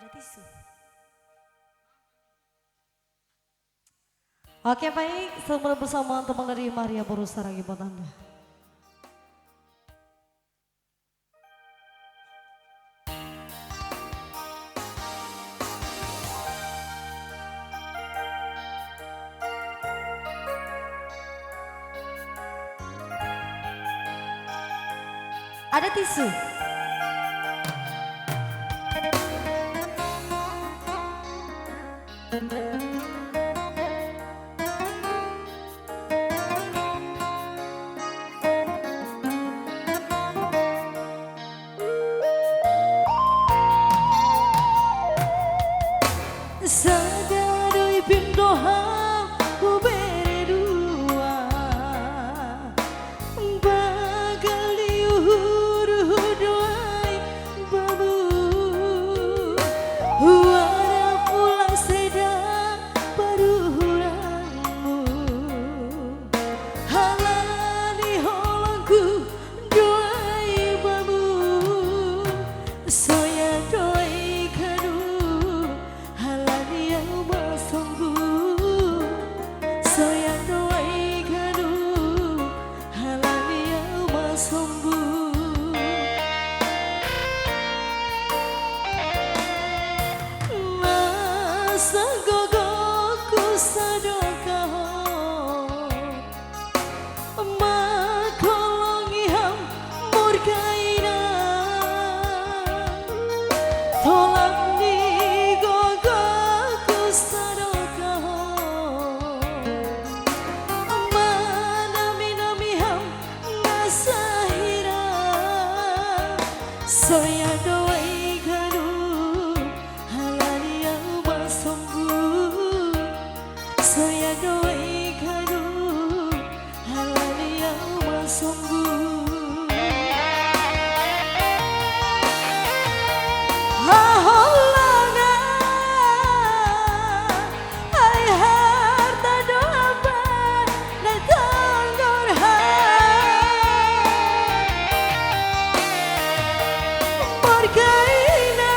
Ada tisu. Oke baik, selamat bersama teman dari Maria Borostar lagi buat Anda. Ada tisu. Sadari pindoha ubere dua bagal diuhur doai babu huara pulang seda paruhuranmu halani holangku doai babu soya doai kanu soya doai kanu halani ama sombu masa gogoku sadokah makolongi ham murkaina tolak di gogoku sadokah soya doai kanu halani ama sombu soya doai kanu halani ama sombu haholana ai harta doa na tanggor kaina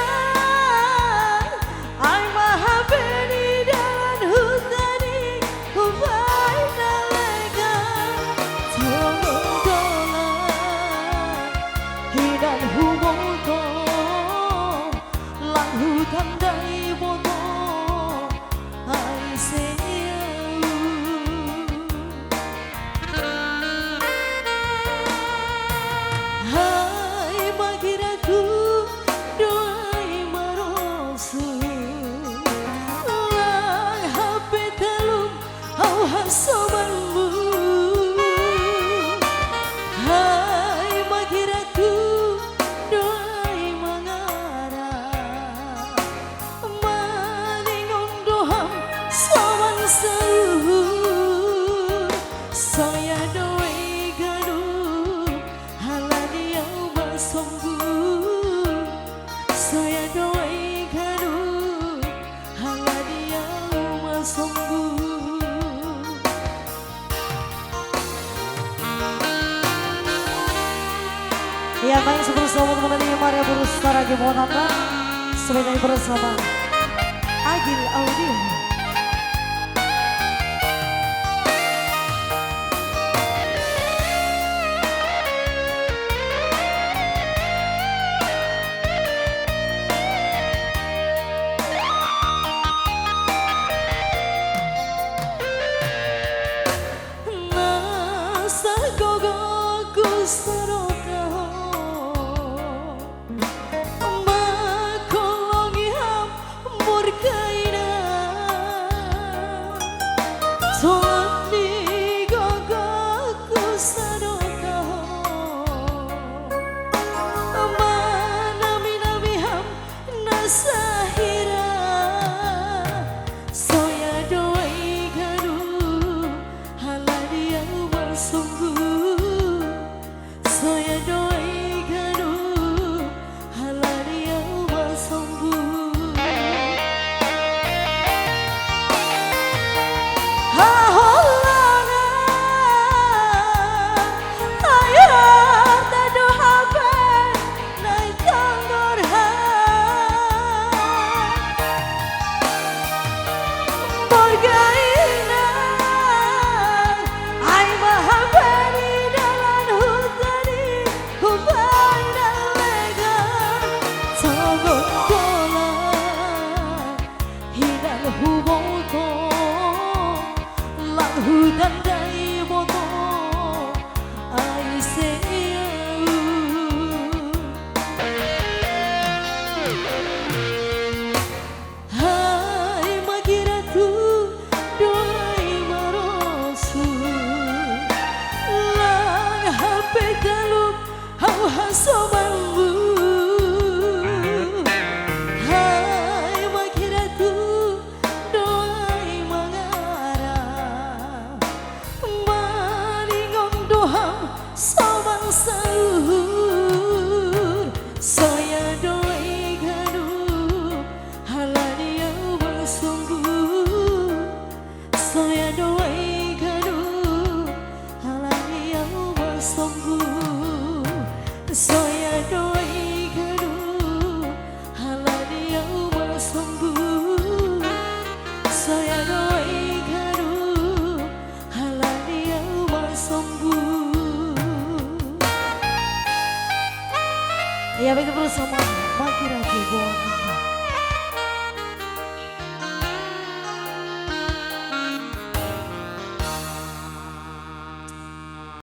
ai maha beni dalam hutani hubai nalega tolong dola hidan humoto lang hutan dai boto ai seiau hai magiraku sobanmu hai magiraku doai mangara maningon doham soban seluhur saya doai ganu halani ama sombu saya doai ganu halani ama sombu. Ya baik bersama teman dari Maria Borostar lagi mau nonton sebenarnya bersama Agil Audio. Nasa gogoku sarokah Tolak di gogoku sadokah manami-nami ham nasahira soya doai kanu halani ama sombu soya doai kanu halani ama sombu. Iya, baik bersama Makira Kebonan.